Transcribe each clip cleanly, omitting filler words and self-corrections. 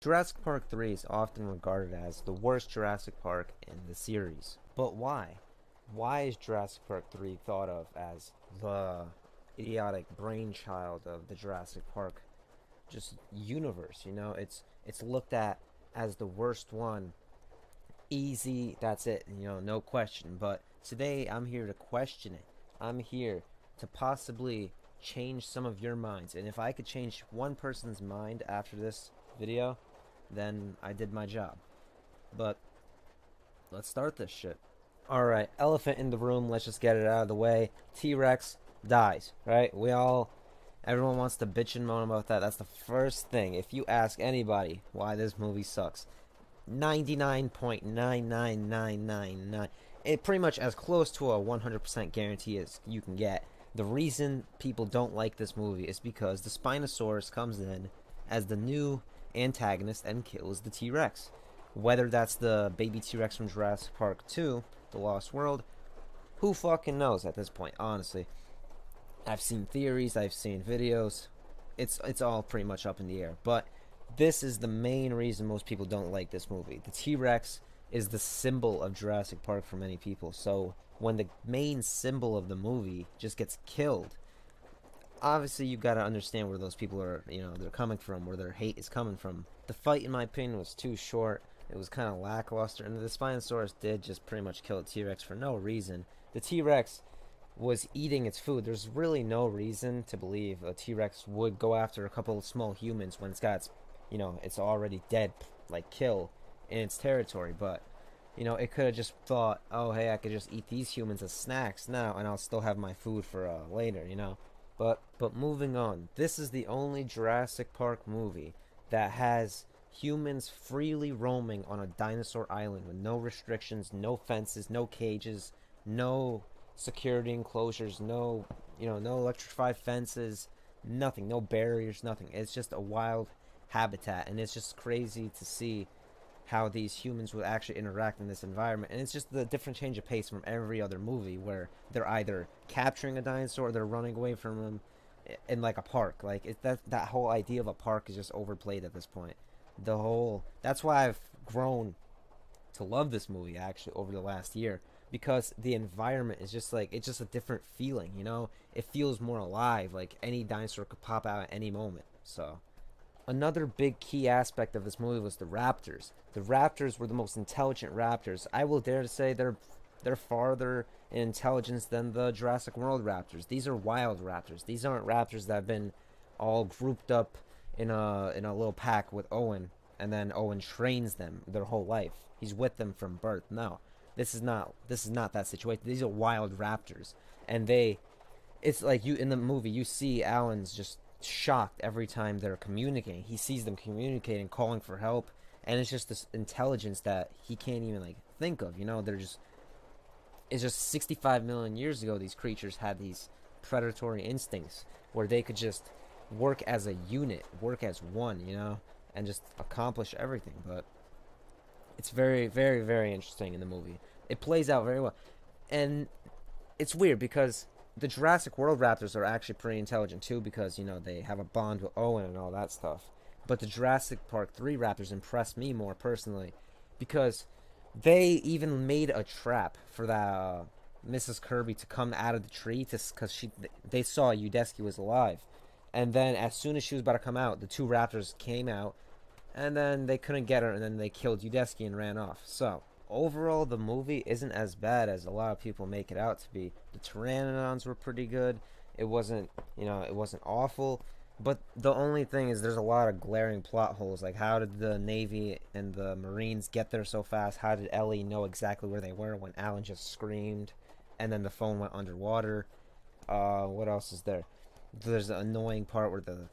Jurassic Park 3 is often regarded as the worst Jurassic Park in the series. But why? Why is Jurassic Park 3 thought of as the idiotic brainchild of the Jurassic Park just universe? It's looked at as the worst one. Easy, that's it, no question. But today I'm here to question it. I'm here to possibly change some of your minds. And if I could change one person's mind after this video, then I did my job. But let's start this shit. Alright, elephant in the room, let's just get it out of the way. T-Rex dies, right? Everyone wants to bitch and moan about that. That's the first thing. If you ask anybody why this movie sucks, 99.99999, it pretty much as close to a 100% guarantee as you can get. The reason people don't like this movie is because the Spinosaurus comes in as the new antagonist and kills the T-Rex. Whether that's the baby T-Rex from Jurassic Park 2, The Lost World, who fucking knows at this point, honestly. I've seen theories, I've seen videos. It's all pretty much up in the air. But this is the main reason most people don't like this movie. The T-Rex is the symbol of Jurassic Park for many people. So when the main symbol of the movie just gets killed, obviously you got to understand where those people are, they're coming from, where their hate is coming from. The fight, in my opinion, was too short. It was kind of lackluster, and the Spinosaurus did just pretty much kill the T-Rex for no reason. The T-Rex was eating its food. There's really no reason to believe a T-Rex would go after a couple of small humans when it's got it's already dead, like, kill in its territory. But it could have just thought, oh hey, I could just eat these humans as snacks now, and I'll still have my food for later. But moving on, this is the only Jurassic Park movie that has humans freely roaming on a dinosaur island with no restrictions, no fences, no cages, no security enclosures, no electrified fences, nothing, no barriers, nothing. It's just a wild habitat, and it's just crazy to see how these humans would actually interact in this environment. And it's just the different change of pace from every other movie where they're either capturing a dinosaur or they're running away from them in like a park. Like that whole idea of a park is just overplayed at this point. That's why I've grown to love this movie actually over the last year, because the environment is just like, it's just a different feeling. It feels more alive, like any dinosaur could pop out at any moment. So another big key aspect of this movie was the raptors. The raptors were the most intelligent raptors. I will dare to say they're farther in intelligence than the Jurassic World raptors. These are wild raptors. These aren't raptors that have been all grouped up in a little pack with Owen, and then Owen trains them their whole life. He's with them from birth. No. This is not that situation. These are wild raptors. And it's like, you in the movie you see Alan's just shocked every time they're communicating. He sees them communicating, calling for help, and it's just this intelligence that he can't even like think of. It's just 65 million years ago these creatures had these predatory instincts where they could just work as a unit, work as one, and just accomplish everything. But it's very, very, very interesting in the movie. It plays out very well. And it's weird because the Jurassic World raptors are actually pretty intelligent too, because they have a bond with Owen and all that stuff. But the Jurassic Park 3 raptors impressed me more personally, because they even made a trap for that Mrs. Kirby to come out of the tree, because they saw Udesky was alive. And then as soon as she was about to come out, the two raptors came out, and then they couldn't get her, and then they killed Udesky and ran off. So overall, the movie isn't as bad as a lot of people make it out to be. The pteranodons were pretty good. It wasn't awful. But the only thing is, there's a lot of glaring plot holes. Like, how did the Navy and the Marines get there so fast? How did Ellie know exactly where they were when Alan just screamed, and then the phone went underwater? What else is there? There's an annoying part where the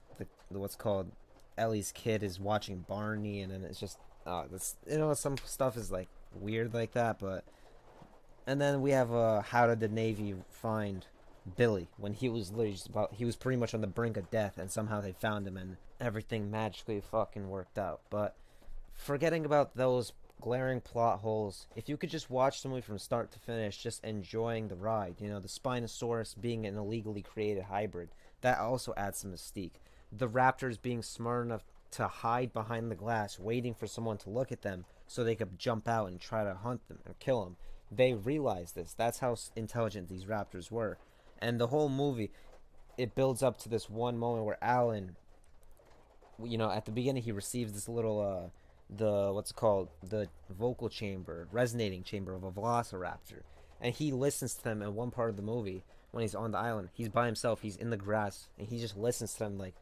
what's called Ellie's kid is watching Barney, and then it's just some stuff is like weird like that. But and then we have how did the Navy find Billy when he was literally he was pretty much on the brink of death, and somehow they found him, and everything magically fucking worked out. But forgetting about those glaring plot holes, if you could just watch the movie from start to finish, just enjoying the ride, the Spinosaurus being an illegally created hybrid, that also adds some mystique. The raptors being smart enough to hide behind the glass, waiting for someone to look at them so they could jump out and try to hunt them or kill them. They realized this. That's how intelligent these raptors were. And the whole movie, it builds up to this one moment where Alan, at the beginning he receives this little the what's it called, the vocal chamber, resonating chamber of a velociraptor, and he listens to them in one part of the movie when he's on the island. He's by himself. He's in the grass, and he just listens to them like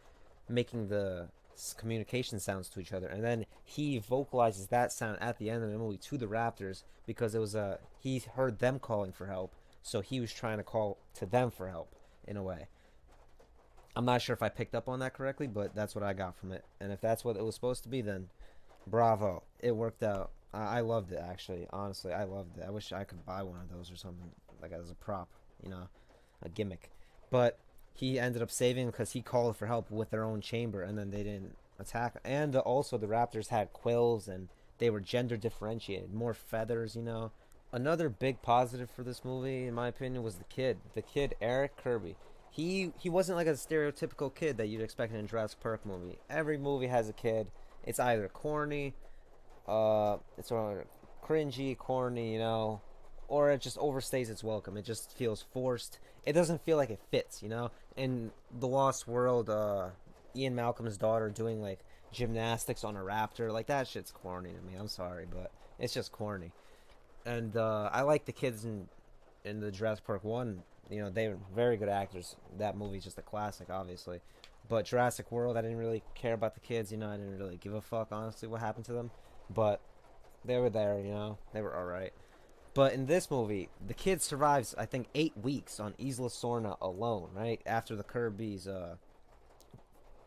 making the communication sounds to each other, and then he vocalizes that sound at the end of the movie to the raptors because it was he heard them calling for help, so he was trying to call to them for help in a way. I'm not sure if I picked up on that correctly, but that's what I got from it. And if that's what it was supposed to be, then bravo. It worked out. I loved it, actually. Honestly, I loved it. I wish I could buy one of those or something, like as a prop, a gimmick. But he ended up saving because he called for help with their own chamber, and then they didn't attack. And also, the raptors had quills, and they were gender differentiated, more feathers. Another big positive for this movie, in my opinion, was the kid. The kid, Eric Kirby. He wasn't like a stereotypical kid that you'd expect in a Jurassic Park movie. Every movie has a kid. It's either corny, it's sort of cringy, corny, or it just overstays its welcome. It just feels forced. It doesn't feel like it fits. In The Lost World, Ian Malcolm's daughter doing like gymnastics on a raptor, like that shit's corny to me. I'm sorry, but it's just corny. And I like the kids in the Jurassic Park one. They were very good actors. That movie's just a classic, obviously. But Jurassic World, I didn't really care about the kids. I didn't really give a fuck, honestly, what happened to them. But they were there. They were all right. But in this movie, the kid survives, I think, 8 weeks on Isla Sorna alone, right? After the Kirbys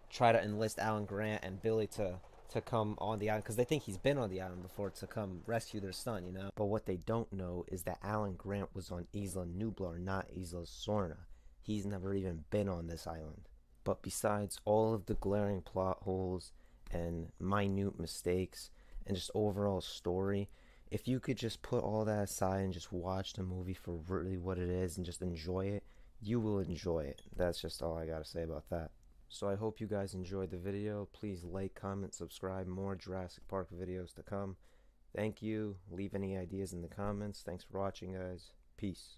try to enlist Alan Grant and Billy to come on the island because they think he's been on the island before to come rescue their son. But what they don't know is that Alan Grant was on Isla Nublar, not Isla Sorna. He's never even been on this island. But besides all of the glaring plot holes and minute mistakes and just overall story, if you could just put all that aside and just watch the movie for really what it is and just enjoy it, you will enjoy it. That's just all I gotta say about that. So I hope you guys enjoyed the video. Please like, comment, subscribe. More Jurassic Park videos to come. Thank you. Leave any ideas in the comments. Thanks for watching, guys. Peace.